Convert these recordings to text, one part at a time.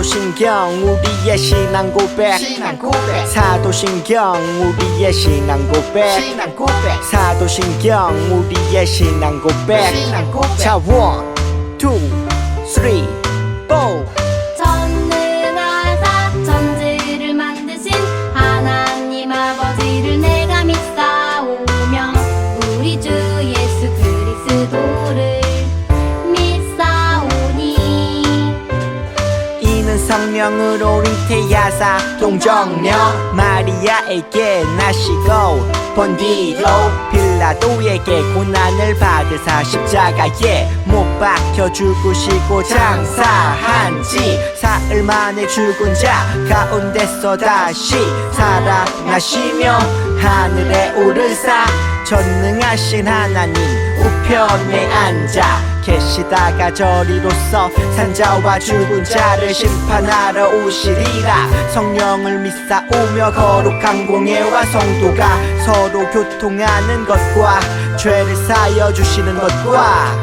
사도신경 우리의 신앙 고백 사도신경 우리의 신앙 고백 사도신경 우리의 신앙 고백 자 1, 2, 3, go 전능하사 천지를 만드신 하나님 아버지를 내가 믿사오며 우리 주 예수 그리스도를 믿사오니 이는 성령으로 잉태하사 동정녀 마리아에게 나시고 본디로 빌라도에게 고난을 받으사 십자가에 못 박혀 죽으시고 장사한지 사흘 만에 죽은 자 가운데서 다시 살아나시며 하늘에 오르사 전능하신 하나님 우편에 앉아 계시다가 저리로서 산자와 죽은 자를 심판하러 오시리라. 성령을 믿사오며 거룩한 공예와 성도가 서로 교통하는 것과 죄를 사여 주시는 것과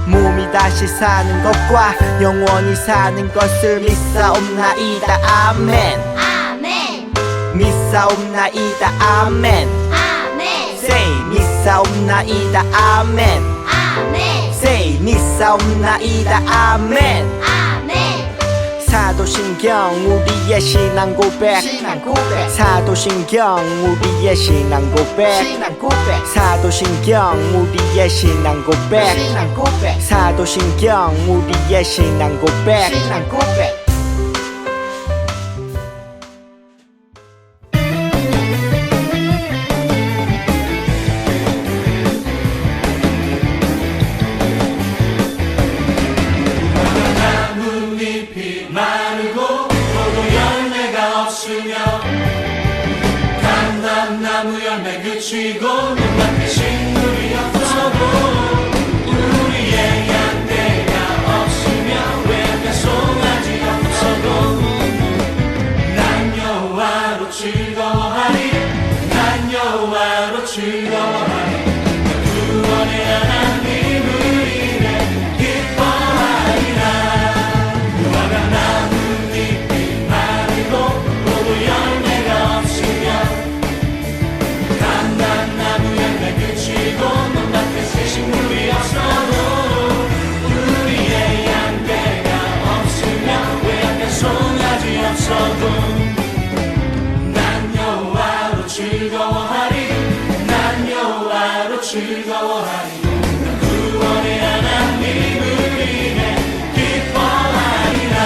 몸이 다시 사는 것과 영원히 사는 것을 믿사옵나이다. 아멘. 아멘 믿사옵나이다. 아멘. 아멘 Say 믿사옵나이다. 아멘. 아멘 Say 믿사옵나이다. 아멘. 아멘 사도신경 우리의 신앙 고백 사도신경 우리의 신앙 고백 사도신경 우리의 신앙 고백 사도신경 우리의 신앙 고백 나뭇잎이 마르고 포도 열매가 없으며 감람나무 열매 그치고 눈앞에 식물이 없어도 우리의 양떼가 없으며 외양간 송아지 없어도 난 여호와로 즐거워하리 난 여호와로 즐거워하리 구원의 하나님을 인해 기뻐하리라. 무화과 나뭇잎이 마르고 포도 열매가 없으며 감람나무 열매 그치고 눈앞에 새 식물이 없어도 우리의 양떼가 없으며 외양간 송아지 없어도 난 여호와로 즐거워하리 난 여호와로 즐거워하리 구원의 하나님을 인해 기뻐하리라.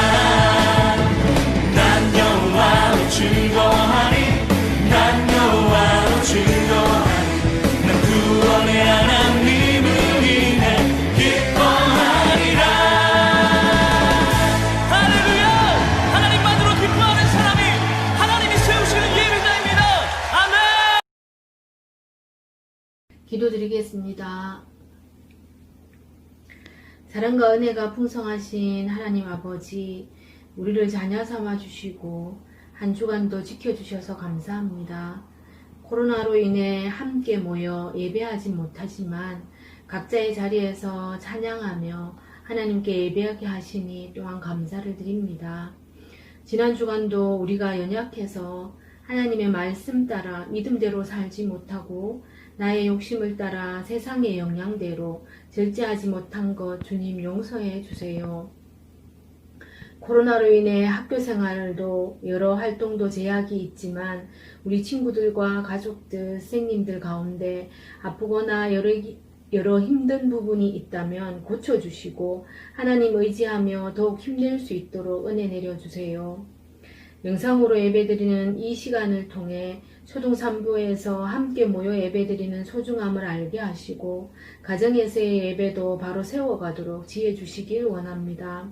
난 여호와로 즐거워하리 난 여호와로 즐거워하리 난 구원의 하나님을 인해 기뻐하리라. 할렐루야. 하나님만으로 기뻐하는 사람이 하나님이 세우시는 예배자입니다. 아멘. 기도드리겠습니다. 사랑과 은혜가 풍성하신 하나님 아버지, 우리를 자녀 삼아 주시고 한 주간도 지켜주셔서 감사합니다. 코로나로 인해 함께 모여 예배하지 못하지만 각자의 자리에서 찬양하며 하나님께 예배하게 하시니 또한 감사를 드립니다. 지난 주간도 우리가 연약해서 하나님의 말씀 따라 믿음대로 살지 못하고 나의 욕심을 따라 세상의 영향대로 절제하지 못한 것 주님 용서해 주세요. 코로나로 인해 학교 생활도 여러 활동도 제약이 있지만 우리 친구들과 가족들, 선생님들 가운데 아프거나 여러 힘든 부분이 있다면 고쳐주시고 하나님 의지하며 더욱 힘낼 수 있도록 은혜 내려주세요. 영상으로 예배드리는 이 시간을 통해 초등 3부에서 함께 모여 예배드리는 소중함을 알게 하시고 가정에서의 예배도 바로 세워가도록 지혜 주시길 원합니다.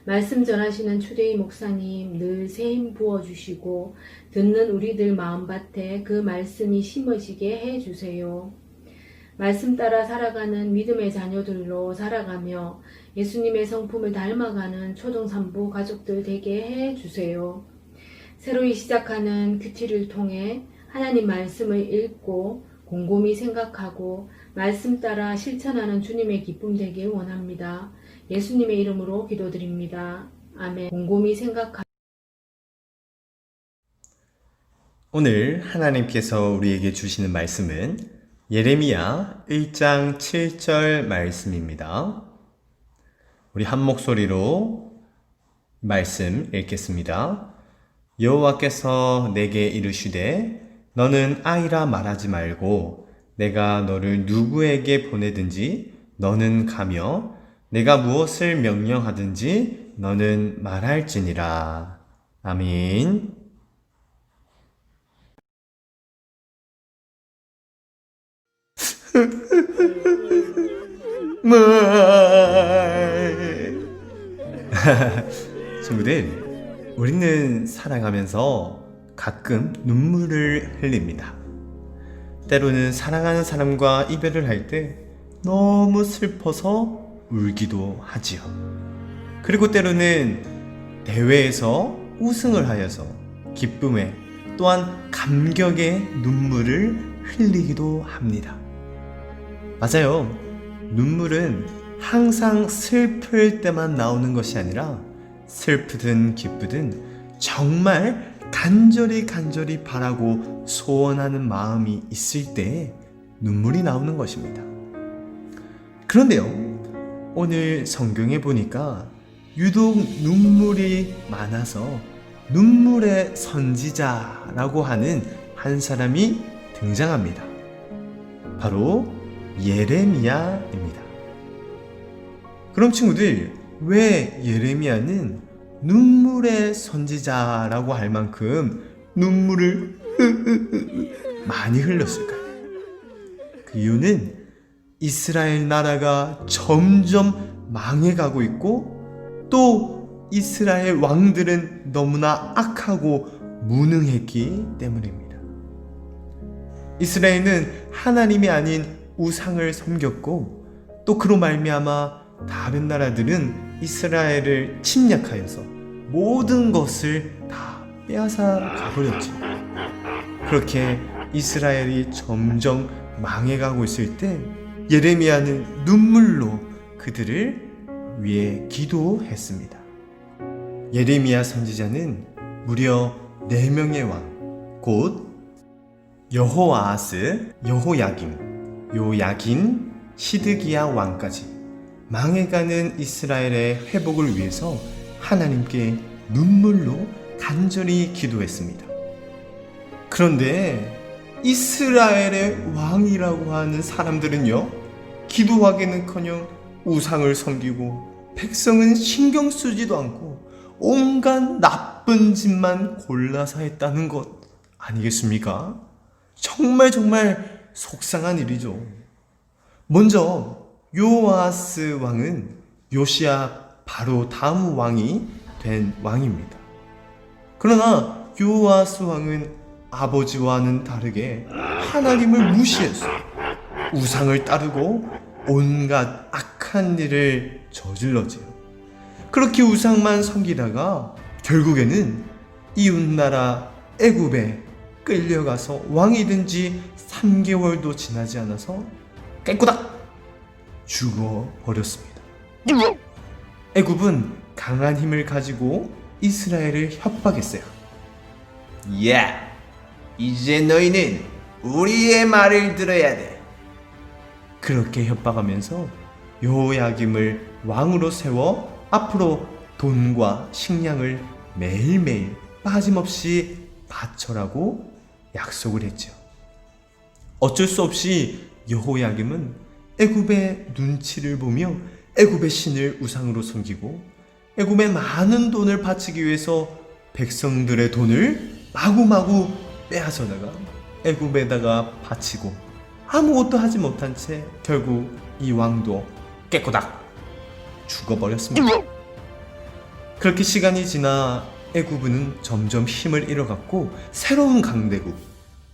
말씀 전하시는 추대희 목사님 늘 새 힘 부어주시고 듣는 우리들 마음밭에 그 말씀이 심어지게 해주세요. 말씀 따라 살아가는 믿음의 자녀들로 살아가며 예수님의 성품을 닮아가는 초등 3부 가족들 되게 해주세요. 새로이 시작하는 큐티를 통해 하나님 말씀을 읽고 곰곰이 생각하고 말씀 따라 실천하는 주님의 기쁨 되길 원합니다. 예수님의 이름으로 기도드립니다. 아멘. 곰곰이 생각하 오늘 하나님께서 우리에게 주시는 말씀은 예레미야 1장 7절 말씀입니다. 우리 한 목소리로 말씀 읽겠습니다. 여호와께서 내게 이르시되 너는 아이라 말하지 말고 내가 너를 누구에게 보내든지 너는 가며 내가 무엇을 명령하든지 너는 말할지니라. 아멘. 친구들, 우리는 살아가면서 가끔 눈물을 흘립니다. 때로는 사랑하는 사람과 이별을 할 때 너무 슬퍼서 울기도 하지요. 그리고 때로는 대회에서 우승을 하여서 기쁨에 또한 감격의 눈물을 흘리기도 합니다. 맞아요. 눈물은 항상 슬플 때만 나오는 것이 아니라 슬프든 기쁘든 정말 간절히 바라고 소원하는 마음이 있을 때 눈물이 나오는 것입니다. 그런데요, 오늘 성경에 보니까 유독 눈물이 많아서 눈물의 선지자라고 하는 한 사람이 등장합니다. 바로 예레미야입니다. 그럼 친구들, 왜 예레미야는 눈물의 선지자라고 할 만큼 눈물을 많이 흘렸을까요? 그 이유는 이스라엘 나라가 점점 망해가고 있고 또 이스라엘 왕들은 너무나 악하고 무능했기 때문입니다. 이스라엘은 하나님이 아닌 우상을 섬겼고 또 그로 말미암아 다른 나라들은 이스라엘을 침략하여서 모든 것을 다 빼앗아 가버렸지. 그렇게 이스라엘이 점점 망해가고 있을 때 예레미야는 눈물로 그들을 위해 기도했습니다. 예레미야 선지자는 무려 4명의 왕, 곧 여호아하스, 여호야김, 요야긴, 시드기야 왕까지 망해가는 이스라엘의 회복을 위해서 하나님께 눈물로 간절히 기도했습니다. 그런데 이스라엘의 왕이라고 하는 사람들은요, 기도하기는커녕 우상을 섬기고 백성은 신경 쓰지도 않고 온갖 나쁜 짓만 골라서 했다는 것 아니겠습니까? 정말 속상한 일이죠. 먼저 요아스 왕은 요시야 바로 다음 왕이 된 왕입니다. 그러나 요아스 왕은 아버지와는 다르게 하나님을 무시했어요. 우상을 따르고 온갖 악한 일을 저질러지요. 그렇게 우상만 섬기다가 결국에는 이웃나라 애굽에 끌려가서 왕이 된 지 3개월도 지나지 않아서 깨꼬닥 죽어버렸습니다. 애굽은 강한 힘을 가지고 이스라엘을 협박했어요. 야, 이제 너희는 우리의 말을 들어야 돼. 그렇게 협박하면서 여호야김을 왕으로 세워 앞으로 돈과 식량을 매일매일 빠짐없이 바쳐라고 약속을 했죠. 어쩔 수 없이 여호야김은 애굽의 눈치를 보며 애굽의 신을 우상으로 섬기고 애굽에 많은 돈을 바치기 위해서 백성들의 돈을 마구마구 빼앗아다가 애굽에다가 바치고 아무것도 하지 못한 채 결국 이 왕도 깨꼬닥 죽어버렸습니다. 그렇게 시간이 지나 애굽은 점점 힘을 잃어갔고 새로운 강대국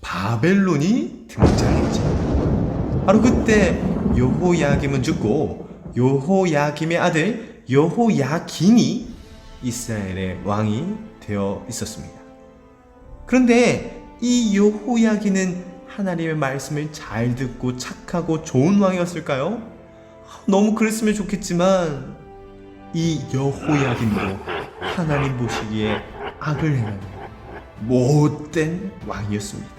바벨론이 등장했죠. 바로 그때 여호야김은 죽고 여호야김의 아들 여호야긴이 이스라엘의 왕이 되어 있었습니다. 그런데 이 여호야긴은 하나님의 말씀을 잘 듣고 착하고 좋은 왕이었을까요? 너무 그랬으면 좋겠지만 이 여호야긴도 하나님 보시기에 악을 행하는 못된 왕이었습니다.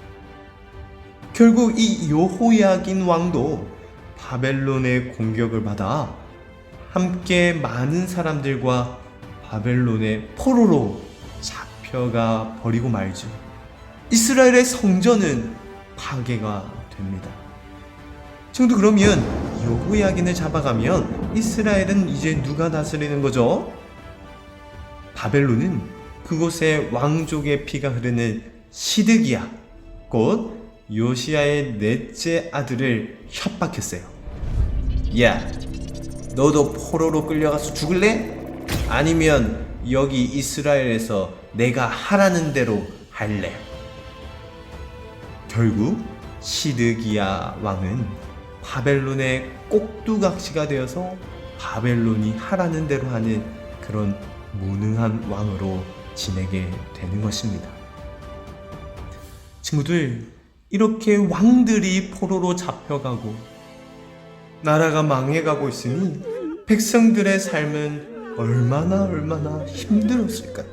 결국 이 여호야긴 왕도 바벨론의 공격을 받아 함께 많은 사람들과 바벨론의 포로로 잡혀가 버리고 말죠. 이스라엘의 성전은 파괴가 됩니다. 지금도 그러면 여호야긴을 잡아가면 이스라엘은 이제 누가 다스리는 거죠? 바벨론은 그곳에 왕족의 피가 흐르는 시드기야, 곧 요시야의 넷째 아들을 협박했어요. 야, 너도 포로로 끌려가서 죽을래? 아니면 여기 이스라엘에서 내가 하라는 대로 할래? 결국 시드기야 왕은 바벨론의 꼭두각시가 되어서 바벨론이 하라는 대로 하는 그런 무능한 왕으로 지내게 되는 것입니다. 친구들, 이렇게 왕들이 포로로 잡혀가고 나라가 망해가고 있으니 백성들의 삶은 얼마나 힘들었을까요?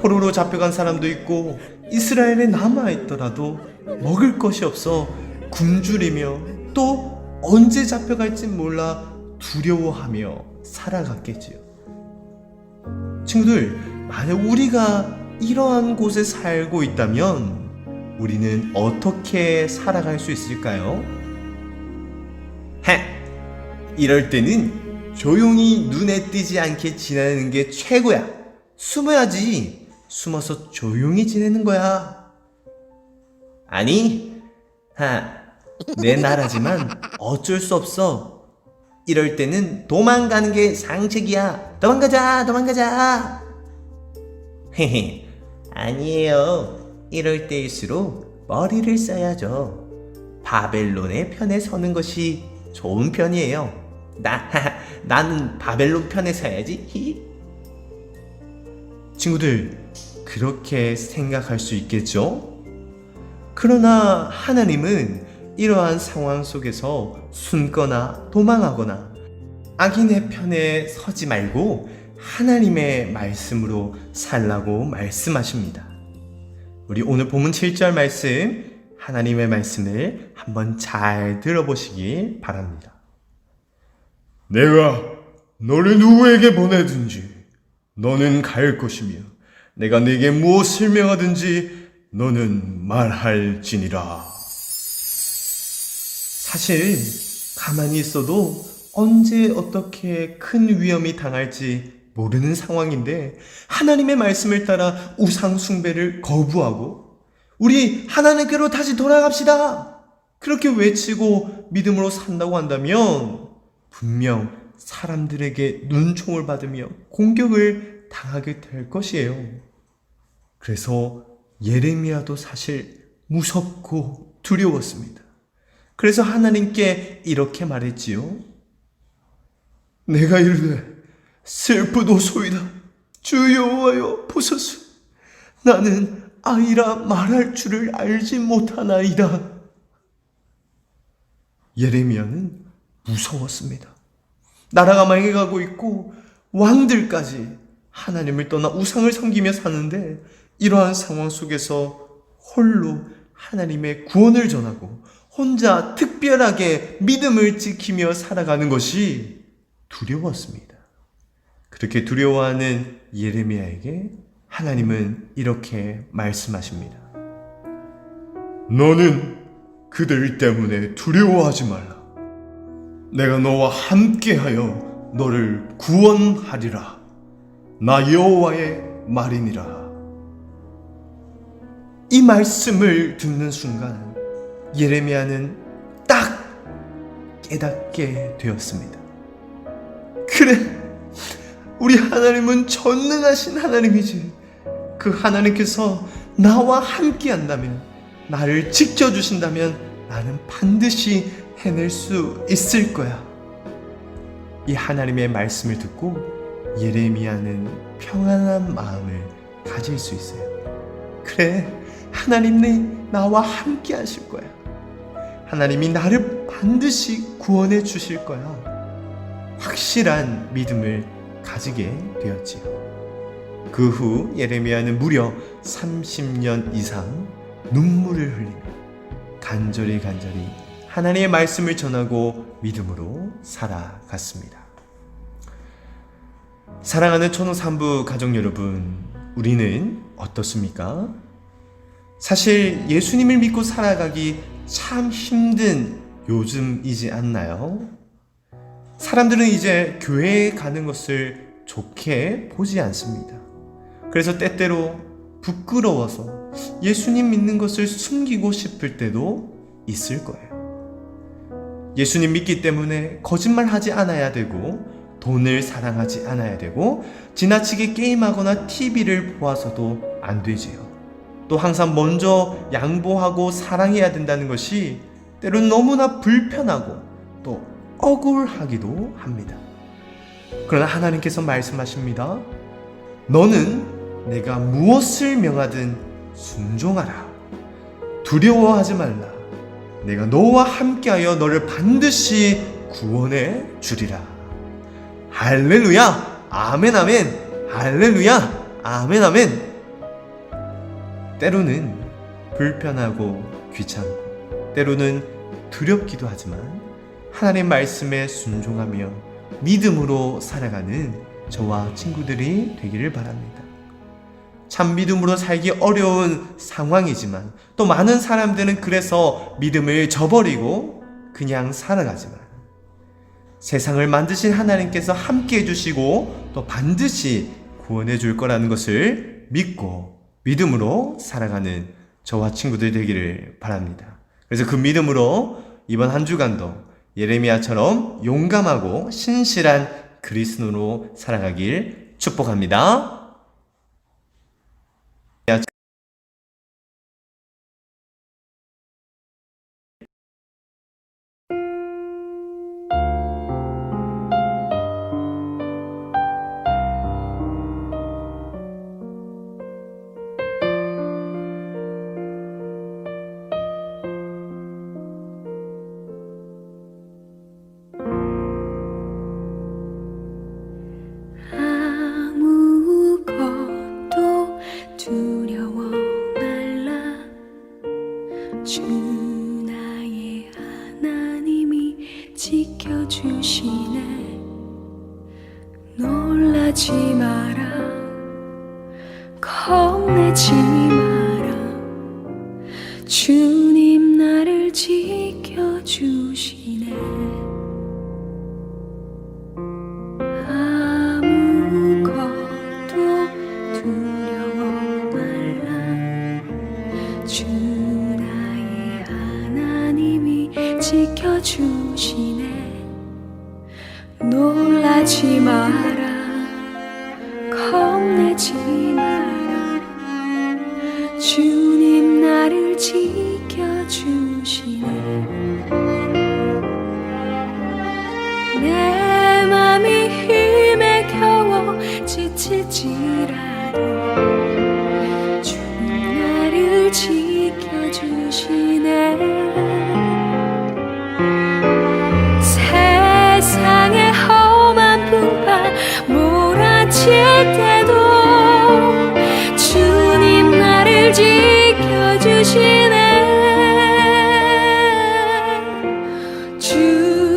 포로로 잡혀간 사람도 있고 이스라엘에 남아있더라도 먹을 것이 없어 굶주리며 또 언제 잡혀갈지 몰라 두려워하며 살아갔겠지요. 친구들, 만약 우리가 이러한 곳에 살고 있다면 우리는 어떻게 살아갈 수 있을까요? 이럴 때는 조용히 눈에 띄지 않게 지내는 게 최고야. 숨어야지. 숨어서 조용히 지내는 거야. 아니, 내 나라지만 어쩔 수 없어. 이럴 때는 도망가는 게 상책이야. 도망가자. 헤헤, 아니에요. 이럴 때일수록 머리를 써야죠. 바벨론의 편에 서는 것이 좋은 편이에요. 나는 바벨론 편에 서야지. 친구들, 그렇게 생각할 수 있겠죠? 그러나 하나님은 이러한 상황 속에서 숨거나 도망하거나 악인의 편에 서지 말고 하나님의 말씀으로 살라고 말씀하십니다. 우리 오늘 본문 7절 말씀, 하나님의 말씀을 한번 잘 들어보시기 바랍니다. 내가 너를 누구에게 보내든지 너는 갈 것이며 내가 네게 무엇을 명하든지 너는 말할지니라. 사실 가만히 있어도 언제 어떻게 큰 위험이 당할지 모르는 상황인데 하나님의 말씀을 따라 우상 숭배를 거부하고 우리 하나님께로 다시 돌아갑시다, 그렇게 외치고 믿음으로 산다고 한다면 분명 사람들에게 눈총을 받으며 공격을 당하게 될 것이에요. 그래서 예레미야도 사실 무섭고 두려웠습니다. 그래서 하나님께 이렇게 말했지요. 내가 이르되 슬프도소이다. 주 여호와여 보소서. 나는 아이라 말할 줄을 알지 못하나이다. 예레미야는 무서웠습니다. 나라가 망해가고 있고 왕들까지 하나님을 떠나 우상을 섬기며 사는데 이러한 상황 속에서 홀로 하나님의 구원을 전하고 혼자 특별하게 믿음을 지키며 살아가는 것이 두려웠습니다. 그렇게 두려워하는 예레미야에게 하나님은 이렇게 말씀하십니다. 너는 그들 때문에 두려워하지 말라. 내가 너와 함께하여 너를 구원하리라. 나 여호와의 말이니라. 이 말씀을 듣는 순간 예레미야는 딱 깨닫게 되었습니다. 그래, 우리 하나님은 전능하신 하나님이지. 그 하나님께서 나와 함께 한다면, 나를 지켜주신다면 나는 반드시 해낼 수 있을 거야. 이 하나님의 말씀을 듣고 예레미야는 평안한 마음을 가질 수 있어요. 그래, 하나님이 나와 함께 하실 거야. 하나님이 나를 반드시 구원해 주실 거야. 확실한 믿음을 가지게 되었지요. 그 후 예레미야는 무려 30년 이상 눈물을 흘리며 간절히 하나님의 말씀을 전하고 믿음으로 살아갔습니다. 사랑하는 천호삼부 가족 여러분, 우리는 어떻습니까? 사실 예수님을 믿고 살아가기 참 힘든 요즘이지 않나요? 사람들은 이제 교회에 가는 것을 좋게 보지 않습니다. 그래서 때때로 부끄러워서 예수님 믿는 것을 숨기고 싶을 때도 있을 거예요. 예수님 믿기 때문에 거짓말하지 않아야 되고, 돈을 사랑하지 않아야 되고, 지나치게 게임하거나 TV를 보아서도 안 되지요. 또 항상 먼저 양보하고 사랑해야 된다는 것이 때로는 너무나 불편하고 또 억울하기도 합니다. 그러나 하나님께서 말씀하십니다. 너는 내가 무엇을 명하든 순종하라. 두려워하지 말라. 내가 너와 함께하여 너를 반드시 구원해 주리라. 할렐루야, 아멘, 아멘. 할렐루야, 아멘, 아멘. 때로는 불편하고 귀찮고 때로는 두렵기도 하지만 하나님의 말씀에 순종하며 믿음으로 살아가는 저와 친구들이 되기를 바랍니다. 참 믿음으로 살기 어려운 상황이지만 또 많은 사람들은 그래서 믿음을 저버리고 그냥 살아가지만 세상을 만드신 하나님께서 함께 해주시고 또 반드시 구원해 줄 거라는 것을 믿고 믿음으로 살아가는 저와 친구들 되기를 바랍니다. 그래서 그 믿음으로 이번 한 주간도 예레미야처럼 용감하고 신실한 그리스도로 살아가길 축복합니다. 아무것도 두려워 말라. 주 나의 하나님이 지켜주시네. 놀라지 마라. 겁내지 마라. 주님 나를 지켜주시네. 지켜주시네. 놀라지 마라. 겁내지 마라. 주님 나를 지켜주시네. 내 맘이 힘에 겨워 지칠지라도 주님 나를 지켜주시네. 세상의 험한 풍파 몰아칠 때도 주님 나를 지켜주시네.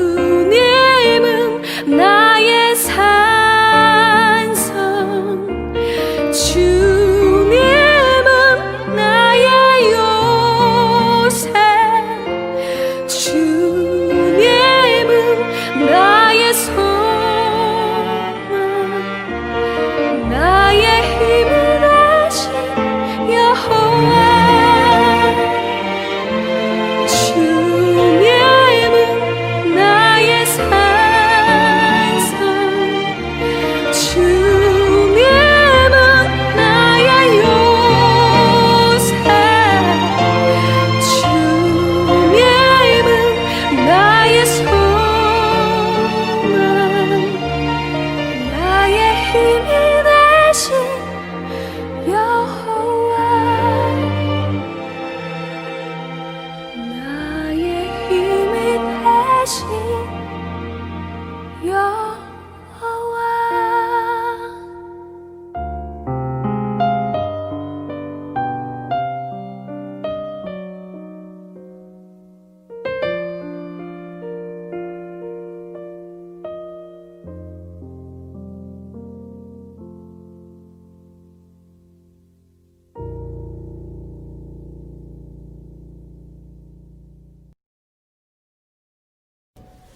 주님은 나의 산성, 주님은 나의 요새, 나의 소망, 나의 힘을 하신 여호와.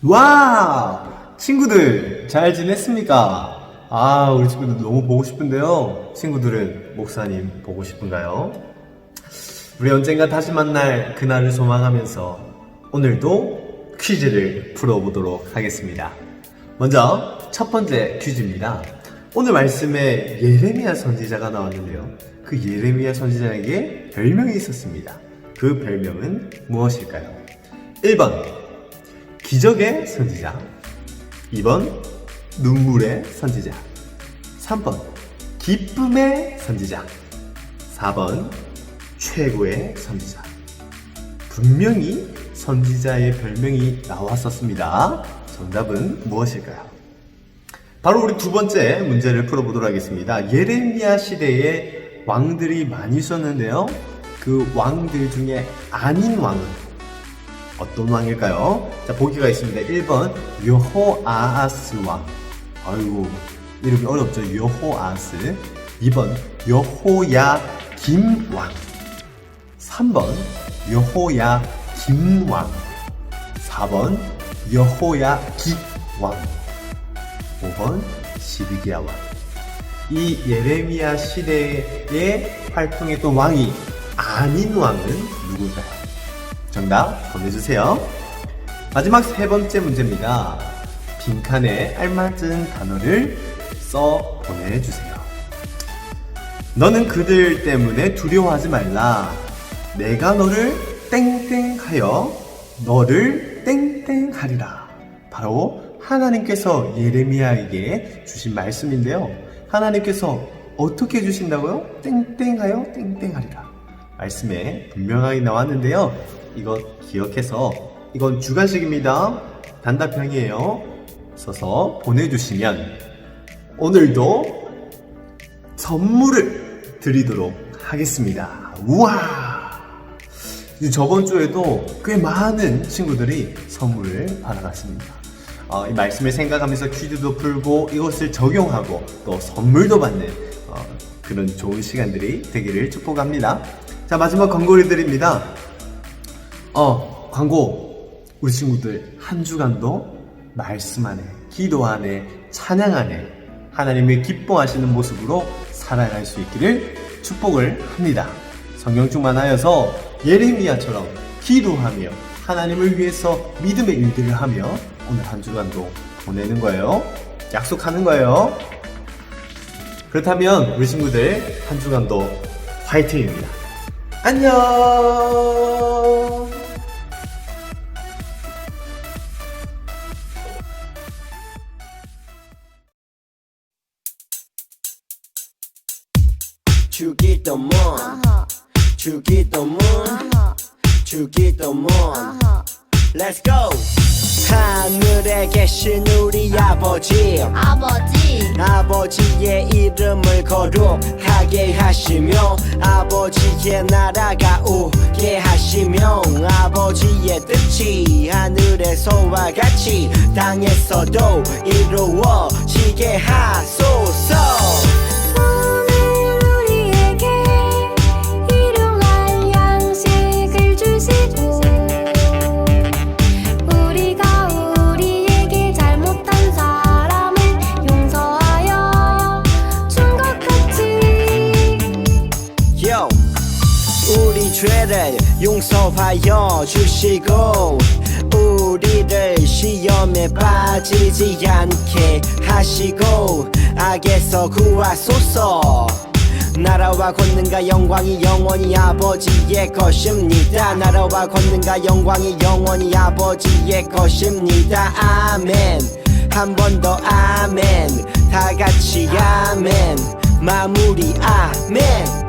와! 친구들 잘 지냈습니까? 아, 우리 친구들 너무 보고 싶은데요. 친구들은 목사님 보고 싶은가요? 우리 언젠가 다시 만날 그날을 소망하면서 오늘도 퀴즈를 풀어보도록 하겠습니다. 먼저 첫 번째 퀴즈입니다. 오늘 말씀에 예레미야 선지자가 나왔는데요. 그 예레미야 선지자에게 별명이 있었습니다. 그 별명은 무엇일까요? 1번 기적의 선지자, 2번 눈물의 선지자, 3번 기쁨의 선지자, 4번 최고의 선지자. 분명히 선지자의 별명이 나왔었습니다. 정답은 무엇일까요? 바로 우리 두 번째 문제를 풀어보도록 하겠습니다. 예레미야 시대에 왕들이 많이 있었는데요. 그 왕들 중에 아닌 왕은 어떤 왕일까요? 자, 보기가 있습니다. 1번 여호아하스 왕. 아이고, 이름이 어렵죠. 여호아하스. 2번 여호야김 왕. 3번 여호야김 왕. 4번 여호야깃 왕. 5번 시드기야 왕. 이 예레미야 시대에 활동했던 왕이 아닌 왕은 누굴까요? 정답 보내주세요. 마지막 세 번째 문제입니다. 빈칸에 알맞은 단어를 써 보내주세요. 너는 그들 때문에 두려워하지 말라. 내가 너를 땡땡하여 너를 땡땡하리라. 바로 하나님께서 예레미야에게 주신 말씀인데요. 하나님께서 어떻게 주신다고요? 땡땡하여 땡땡하리라. 말씀에 분명하게 나왔는데요. 이거 기억해서, 이건 주관식입니다. 단답형이에요. 써서 보내주시면 오늘도 선물을 드리도록 하겠습니다. 우와! 저번 주에도 꽤 많은 친구들이 선물을 받아갔습니다. 이 말씀을 생각하면서 퀴즈도 풀고 이것을 적용하고 또 선물도 받는 그런 좋은 시간들이 되기를 축복합니다. 자, 마지막 광고를 드립니다. 광고. 우리 친구들 한 주간도 말씀 안에, 기도 안에, 찬양 안에 하나님을 기뻐하시는 모습으로 살아갈 수 있기를 축복을 합니다. 성경 충만하여서 예레미야처럼 기도하며 하나님을 위해서 믿음의 일들을 하며 오늘 한 주간도 보내는 거예요. 약속하는 거예요. 그렇다면 우리 친구들 한 주간도 화이팅입니다. 안녕. 주기도문 주기도문 주기도문 Let's go. 하늘에 계신 우리 아버지 아버지의 이름을 거룩하게 하시며 아버지의 나라가 오게 하시며 아버지의 뜻이 하늘에서와 같이 땅에서도 이루어지게 하소서. 우리 죄를 용서하여 주시고 우리를 시험에 빠지지 않게 하시고 악에서 구하소서. 나라와 권능과 영광이 영원히 아버지의 것입니다. 나라와 권능과 영광이 영원히 아버지의 것입니다. 아멘. 한 번 더 아멘. 다 같이 아멘. 마무리 아멘.